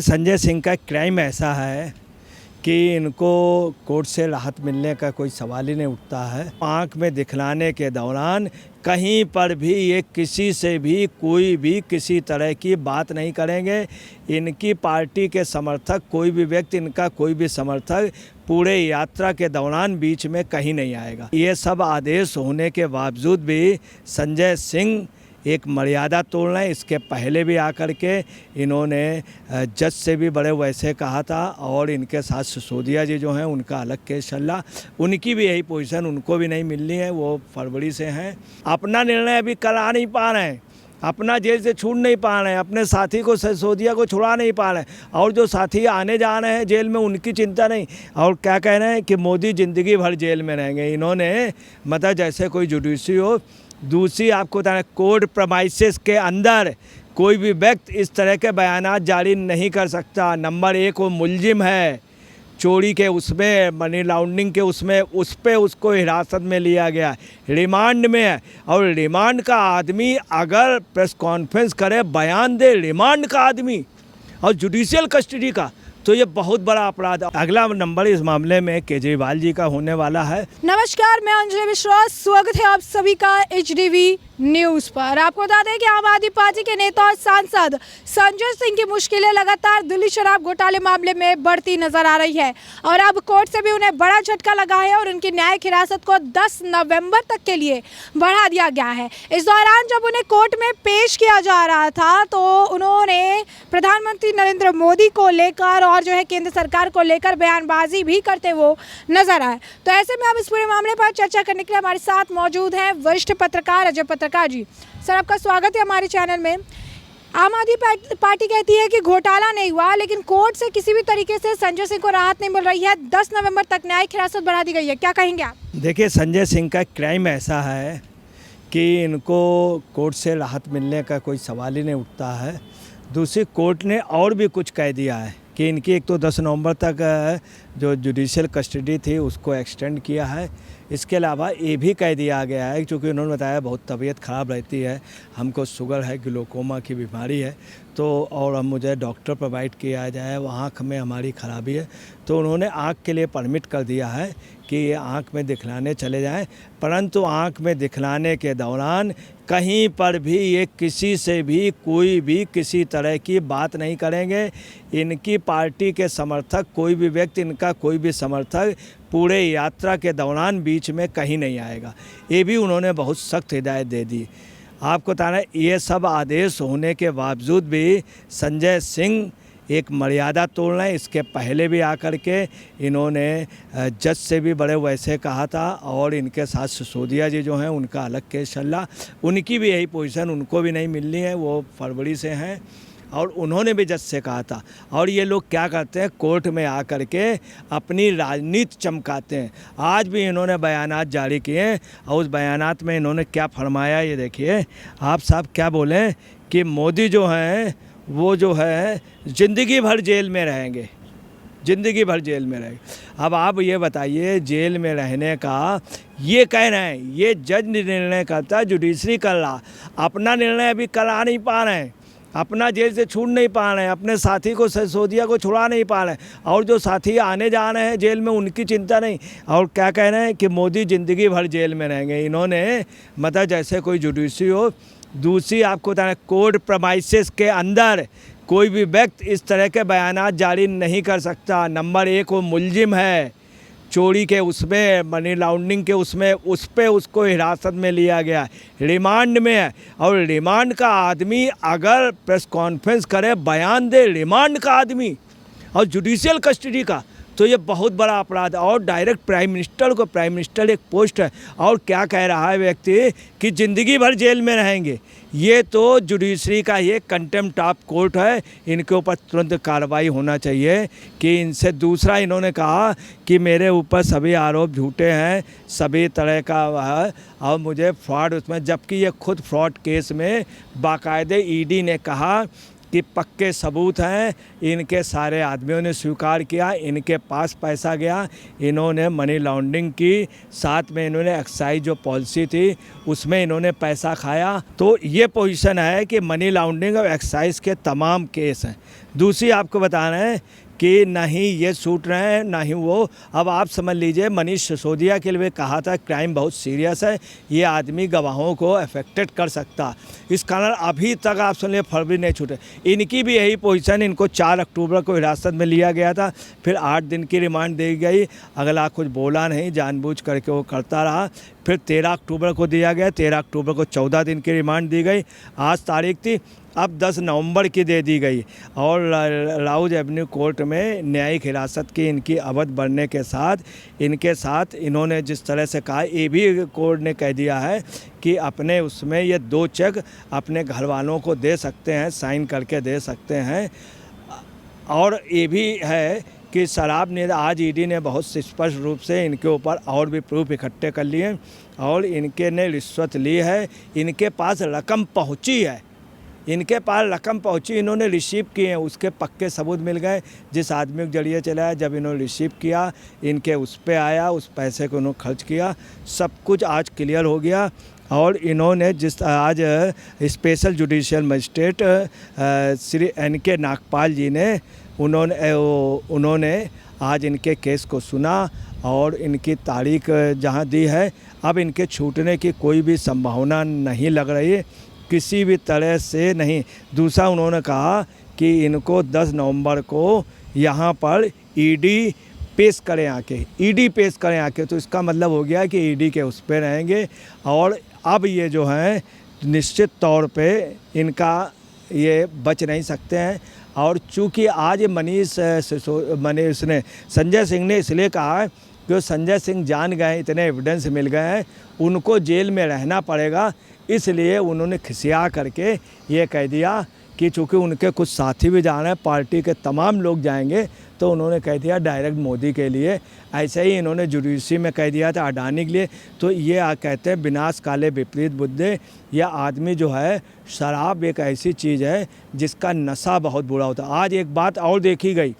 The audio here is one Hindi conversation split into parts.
संजय सिंह का क्राइम ऐसा है कि इनको कोर्ट से राहत मिलने का कोई सवाल ही नहीं उठता है। आंख में दिखलाने के दौरान कहीं पर भी ये किसी से भी कोई भी किसी तरह की बात नहीं करेंगे। इनकी पार्टी के समर्थक कोई भी व्यक्ति, इनका कोई भी समर्थक पूरे यात्रा के दौरान बीच में कहीं नहीं आएगा। ये सब आदेश होने के बावजूद भी संजय सिंह एक मर्यादा तोड़ रहे हैं। इसके पहले भी आकर के इन्होंने जज से भी बड़े वैसे कहा था और इनके साथ सिसोदिया जी जो हैं उनका अलग केस चल रहा, उनकी भी यही पोजीशन, उनको भी नहीं मिलनी है, वो फरवरी से हैं। अपना निर्णय अभी करा नहीं पा रहे हैं, अपना जेल से छूट नहीं पा रहे हैं, अपने साथी को सिसोदिया को छुड़ा नहीं पा रहे हैं और जो साथी आने जा रहे हैं जेल में उनकी चिंता नहीं। और क्या कह रहे हैं कि मोदी ज़िंदगी भर जेल में रहेंगे। इन्होंने मतलब जैसे कोई जुडिशरी हो। दूसरी आपको बताना, कोर्ट प्रमाइसेस के अंदर कोई भी व्यक्ति इस तरह के बयानात जारी नहीं कर सकता। नंबर 1 वो मुलजिम है, चोरी के उसमें, मनी लॉन्ड्रिंग के उसमें, उस पर उसको हिरासत में लिया गया, रिमांड में है। और रिमांड का आदमी अगर प्रेस कॉन्फ्रेंस करे, बयान दे, रिमांड का आदमी और जुडिशियल कस्टडी का, तो ये बहुत बड़ा अपराध है। अगला नंबर इस मामले में केजरीवाल जी का होने वाला है। नमस्कार, मैं अंजलि मिश्रा, स्वागत है आप सभी का एचडीवी न्यूज पर। आपको बता दें कि आम आदमी पार्टी के नेता और सांसद संजय सिंह की मुश्किलें लगातार दिल्ली शराब घोटाले मामले में बढ़ती नजर आ रही है और अब कोर्ट से भी उन्हें बड़ा झटका लगा है और उनकी न्यायिक हिरासत को 10 नवंबर तक के लिए बढ़ा दिया गया है। इस दौरान जब उन्हें कोर्ट में पेश किया जा रहा था तो उन्होंने प्रधानमंत्री नरेंद्र मोदी को लेकर और जो है केंद्र सरकार को लेकर बयानबाजी भी करते वो नजर आए। तो ऐसे में अब इस पूरे मामले पर चर्चा करने के लिए हमारे साथ मौजूद हैं वरिष्ठ पत्रकार अजय पत्रकार जी। सर, आपका स्वागत है हमारे चैनल में। आम आदमी पार्टी कहती है कि घोटाला नहीं हुआ, लेकिन कोर्ट से किसी भी तरीके से संजय सिंह को राहत नहीं मिल रही है। 10 नवंबर तक न्यायिक हिरासत बढ़ा दी गई है, क्या कहेंगे आप? देखिए, संजय सिंह का क्राइम ऐसा है कि इनको कोर्ट से राहत मिलने का कोई सवाल ही नहीं उठता है। दूसरी, कोर्ट ने और भी कुछ कह दिया है कि इनकी एक तो 10 नवंबर तक जो जुडिशियल कस्टडी थी उसको एक्सटेंड किया है। इसके अलावा ये भी कह दिया गया है, क्योंकि उन्होंने बताया बहुत तबीयत ख़राब रहती है, हमको शुगर है, ग्लूकोमा की बीमारी है, तो और हम मुझे डॉक्टर प्रोवाइड किया जाए, वो आँख में हमारी ख़राबी है, तो उन्होंने आँख के लिए परमिट कर दिया है कि ये आँख में दिखलाने चले जाएं। परंतु आँख में दिखलाने के दौरान कहीं पर भी ये किसी से भी कोई भी किसी तरह की बात नहीं करेंगे। इनकी पार्टी के समर्थक कोई भी व्यक्ति, इनका कोई भी समर्थक पूरे यात्रा के दौरान बीच में कहीं नहीं आएगा। ये भी उन्होंने बहुत सख्त हिदायत दे दी। आपको बताना, ये सब आदेश होने के बावजूद भी संजय सिंह एक मर्यादा तोड़ रहे हैं। इसके पहले भी आकर के इन्होंने जज से भी बड़े वैसे कहा था और इनके साथ सिसोदिया जी जो हैं उनका अलग केस चल रहा, उनकी भी यही पोजीशन, उनको भी नहीं मिलनी है, वो फरवरी से हैं। और उन्होंने भी जज से कहा था। और ये लोग क्या करते हैं, कोर्ट में आकर के अपनी राजनीति चमकाते हैं। आज भी इन्होंने बयानात जारी किए और उस बयानात में इन्होंने क्या फरमाया, ये देखिए। आप साहब क्या बोलें कि मोदी जो हैं वो जो है ज़िंदगी भर जेल में रहेंगे, ज़िंदगी भर जेल में रहेंगे। अब आप ये बताइए, जेल में रहने का ये कह रहे हैं, ये जज निर्णय करता, जुडिशरी कर रहा, अपना निर्णय अभी करा नहीं पा रहे हैं, अपना जेल से छूट नहीं पा रहे हैं, अपने साथी को सिसोदिया को छुड़ा नहीं पा रहे हैं और जो साथी आने जा रहे हैं जेल में उनकी चिंता नहीं। और क्या कह रहे हैं कि मोदी ज़िंदगी भर जेल में रहेंगे। इन्होंने मतलब जैसे कोई जुडिशरी हो। दूसरी, आपको बताना, कोर्ट प्रमाइसेस के अंदर कोई भी व्यक्ति इस तरह के बयानात जारी नहीं कर सकता। नंबर 1 वो मुलजिम है, चोरी के उसमें, मनी लॉन्ड्रिंग के उसमें, उस पर उसको हिरासत में लिया गया, रिमांड में है। और रिमांड का आदमी अगर प्रेस कॉन्फ्रेंस करे, बयान दे, रिमांड का आदमी और जुडिशियल कस्टडी का, तो ये बहुत बड़ा अपराध है। और डायरेक्ट प्राइम मिनिस्टर को, प्राइम मिनिस्टर एक पोस्ट है, और क्या कह रहा है व्यक्ति कि ज़िंदगी भर जेल में रहेंगे। ये तो जुडिशरी का ये कंटेम्प्ट ऑफ कोर्ट है, इनके ऊपर तुरंत कार्रवाई होना चाहिए कि इनसे। दूसरा, इन्होंने कहा कि मेरे ऊपर सभी आरोप झूठे हैं, सभी तरह का है और मुझे फ्रॉड उसमें, जबकि ये खुद फ्रॉड केस में बाकायदे ईडी ने कहा कि पक्के सबूत हैं, इनके सारे आदमियों ने स्वीकार किया, इनके पास पैसा गया, इन्होंने मनी लॉन्ड्रिंग की, साथ में इन्होंने एक्साइज जो पॉलिसी थी उसमें इन्होंने पैसा खाया। तो ये पोजीशन है कि मनी लॉन्ड्रिंग और एक्साइज के तमाम केस हैं। दूसरी आपको बता रहे हैं कि ना ही ये छूट रहे हैं ना ही वो। अब आप समझ लीजिए, मनीष सिसोदिया के लिए कहा था क्राइम बहुत सीरियस है, ये आदमी गवाहों को अफेक्टेड कर सकता, इस कारण अभी तक आप सुन लिए फरवरी नहीं छूटे। इनकी भी यही पोजीशन, इनको 4 अक्टूबर को हिरासत में लिया गया था, फिर 8 दिन की रिमांड दी गई, अगला कुछ बोला नहीं, जानबूझ करके वो करता रहा। फिर 13 अक्टूबर को दिया गया, 13 अक्टूबर को 14 दिन की रिमांड दी गई, आज तारीख थी, अब 10 नवंबर की दे दी गई। और राउज एवेन्यू कोर्ट में न्यायिक हिरासत की इनकी अवधि बढ़ने के साथ इनके साथ इन्होंने जिस तरह से कहा, ये भी कोर्ट ने कह दिया है कि अपने उसमें ये 2 चेक अपने घर वालों को दे सकते हैं, साइन करके दे सकते हैं। और ये भी है कि शराब ने आज ईडी ने बहुत स्पष्ट रूप से इनके ऊपर और भी प्रूफ इकट्ठे कर लिए और इनके ने रिश्वत ली है, इनके पास रकम पहुंची है, इनके पास रकम पहुंची, इन्होंने रिसीव किए हैं, उसके पक्के सबूत मिल गए। जिस आदमी के जरिए चला, जब इन्होंने रिसीव किया, इनके उस पे आया, उस पैसे को उन्होंने खर्च किया, सब कुछ आज क्लियर हो गया। और इन्होंने जिस आज special judicial magistrate Shri NK Nagpal ji ने उन्होंने आज इनके केस को सुना और इनकी तारीख जहां दी है, अब इनके छूटने की कोई भी संभावना नहीं लग रही है, किसी भी तरह से नहीं। दूसरा उन्होंने कहा कि इनको 10 नवंबर को यहाँ पर ईडी पेश करें आके, ईडी पेश करें आके, तो इसका मतलब हो गया कि ईडी के उस पर रहेंगे। और अब ये जो हैं निश्चित तौर पे इनका ये बच नहीं सकते हैं। और चूँकि आज मनीष ने संजय सिंह ने इसलिए कहा है कि संजय सिंह जान गए, इतने एविडेंस मिल गए हैं, उनको जेल में रहना पड़ेगा, इसलिए उन्होंने खिसिया करके ये कह दिया कि चूँकि उनके कुछ साथी भी जा रहे हैं, पार्टी के तमाम लोग जाएंगे, तो उन्होंने कह दिया डायरेक्ट मोदी के लिए। ऐसे ही इन्होंने जुडिशरी में कह दिया था अडानी के लिए। तो ये कहते हैं विनाश काले विपरीत बुद्धि। यह आदमी जो है, शराब एक ऐसी चीज़ है जिसका नशा बहुत बुरा होता है। आज एक बात और देखी गई,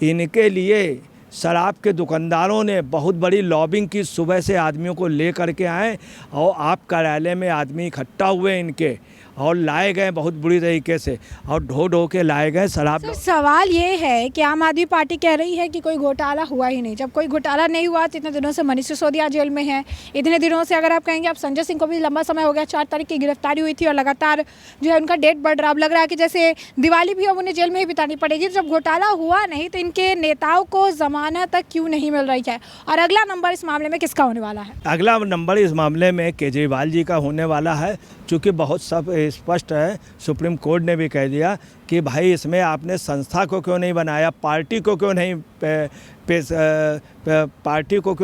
इनके लिए शराब के दुकानदारों ने बहुत बड़ी लॉबिंग की, सुबह से आदमियों को ले करके आए और आप कार्यालय में आदमी इकट्ठा हुए इनके और लाए गए बहुत बुरी तरीके से, और ढो के लाए गए शराब। सर, सवाल ये है कि आम आदमी पार्टी कह रही है कि कोई घोटाला हुआ ही नहीं। जब कोई घोटाला नहीं हुआ तो इतने दिनों से मनीष सिसोदिया जेल में है, इतने दिनों से अगर आप कहेंगे, आप संजय सिंह को भी लंबा समय हो गया, 4 तारीख की गिरफ्तारी हुई थी और लगातार जो है उनका डेट बढ़ रहा। अब लग रहा है कि जैसे दिवाली भी अब उन्हें जेल में ही बितानी पड़ेगी। जब घोटाला हुआ नहीं तो इनके नेताओं को जमानत तक क्यों नहीं मिल रही है? और अगला नंबर इस मामले में किसका होने वाला है? अगला नंबर इस मामले में केजरीवाल जी का होने वाला है, चूँकि बहुत सब स्पष्ट है। सुप्रीम कोर्ट ने भी कह दिया कि भाई इसमें आपने संस्था को क्यों नहीं बनाया, पार्टी को क्यों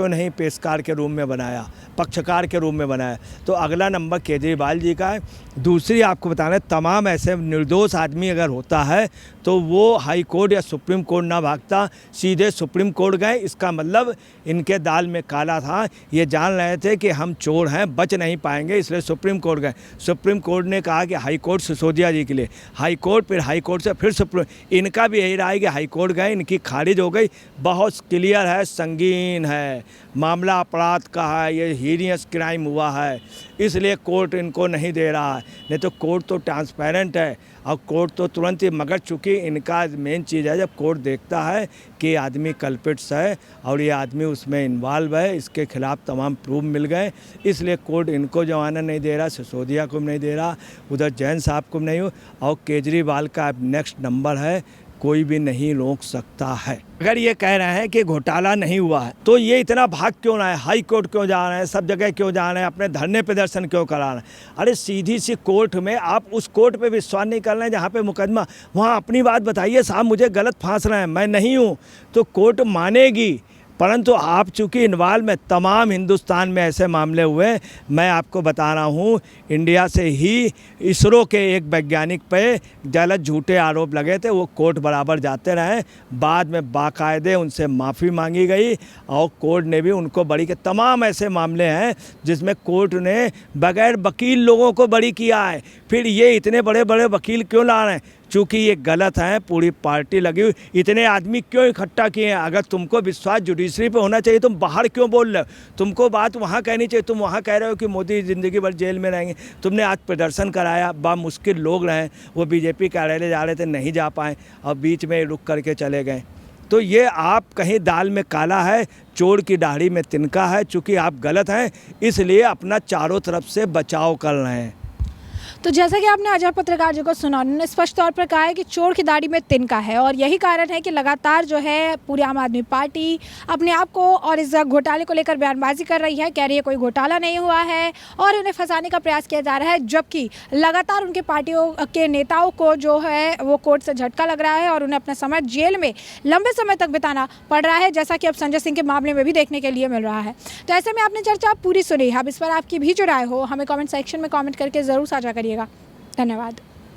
नहीं पेशकार के रूप में बनाया, पक्षकार के रूप में बनाया। तो अगला नंबर केजरीवाल जी का है। दूसरी आपको बताना, तमाम ऐसे निर्दोष आदमी अगर होता है तो वो हाई कोर्ट या सुप्रीम कोर्ट ना भागता, सीधे सुप्रीम कोर्ट गए। इसका मतलब इनके दाल में काला था, ये जान रहे थे कि हम चोर हैं, बच नहीं पाएंगे, इसलिए सुप्रीम कोर्ट गए। सुप्रीम कोर्ट ने कहा कि हाई कोर्ट सिसोदिया जी के लिए, हाई कोर्ट, फिर हाई कोर्ट से फिर सुप्रीम, इनका भी यही रहा है कि हाई कोर्ट गए, इनकी खारिज हो गई। बहुत क्लियर है, संगीन है मामला, अपराध का है, ये हीनियस क्राइम हुआ है, इसलिए कोर्ट इनको नहीं दे रहा है। नहीं तो कोर्ट तो ट्रांसपेरेंट है और कोर्ट तो तुरंत ही, मगर चूँकि इनका मेन चीज़ है, जब कोर्ट देखता है कि आदमी कल्पिट्स है और ये आदमी उसमें इन्वॉल्व है, इसके खिलाफ तमाम प्रूफ मिल गए, इसलिए कोर्ट इनको जमानत नहीं दे रहा, सिसोदिया को नहीं दे रहा, उधर जैन साहब को नहीं हो। और केजरीवाल का अब नेक्स्ट नंबर है, कोई भी नहीं रोक सकता है। अगर ये कह रहे हैं कि घोटाला नहीं हुआ है तो ये इतना भाग क्यों रहा है, हाई कोर्ट क्यों जा रहे हैं, सब जगह क्यों जा रहे हैं, अपने धरने प्रदर्शन क्यों करा रहे हैं? अरे सीधी सी कोर्ट में, आप उस कोर्ट पे विश्वास नहीं कर रहे हैं जहाँ पे मुकदमा, वहाँ अपनी बात बताइए, साहब मुझे गलत फांस रहे हैं, मैं नहीं हूँ, तो कोर्ट मानेगी। परंतु आप चूँकि इन्वॉल्व में, तमाम हिंदुस्तान में ऐसे मामले हुए, मैं आपको बता रहा हूँ, इंडिया से ही इसरो के एक वैज्ञानिक पे गलत झूठे आरोप लगे थे, वो कोर्ट बराबर जाते रहे, बाद में बाकायदे उनसे माफ़ी मांगी गई और कोर्ट ने भी उनको बरी के। तमाम ऐसे मामले हैं जिसमें कोर्ट ने बगैर वकील लोगों को बरी किया है। फिर ये इतने बड़े बड़े वकील क्यों ला रहे हैं? चूँकि ये गलत है, पूरी पार्टी लगी हुई, इतने आदमी क्यों इकट्ठा किए हैं? अगर तुमको विश्वास जुडिशरी पे होना चाहिए, तुम बाहर क्यों बोल रहे हो? तुमको बात वहाँ कहनी चाहिए। तुम वहाँ कह रहे हो कि मोदी ज़िंदगी भर जेल में रहेंगे। तुमने आज प्रदर्शन कराया, मुश्किल लोग रहे, वो बीजेपी कार्यालय जा रहे थे, नहीं जा पाए और बीच में रुक करके चले गए। तो ये आप कहीं दाल में काला है, चोर की दाढ़ी में तिनका है। चूँकि आप गलत हैं, इसलिए अपना चारों तरफ से बचाव कर रहे हैं। तो जैसा कि आपने अजय पत्रकार जी को सुना, उन्होंने स्पष्ट तौर पर कहा है कि चोर की दाढ़ी में तिनका है और यही कारण है कि लगातार जो है पूरी आम आदमी पार्टी अपने आप को और इस घोटाले को लेकर बयानबाजी कर रही है, कह रही है कोई घोटाला नहीं हुआ है और उन्हें फंसाने का प्रयास किया जा रहा है। जबकि लगातार उनके पार्टियों के नेताओं को जो है वो कोर्ट से झटका लग रहा है और उन्हें अपना समय जेल में लंबे समय तक बिताना पड़ रहा है, जैसा कि अब संजय सिंह के मामले में भी देखने के लिए मिल रहा है। तो ऐसे में आपने चर्चा पूरी सुनी। अब इस पर आपकी भी जो राय हो हमें कॉमेंट सेक्शन में कॉमेंट करके ज़रूर साझा करिएगा। धन्यवाद।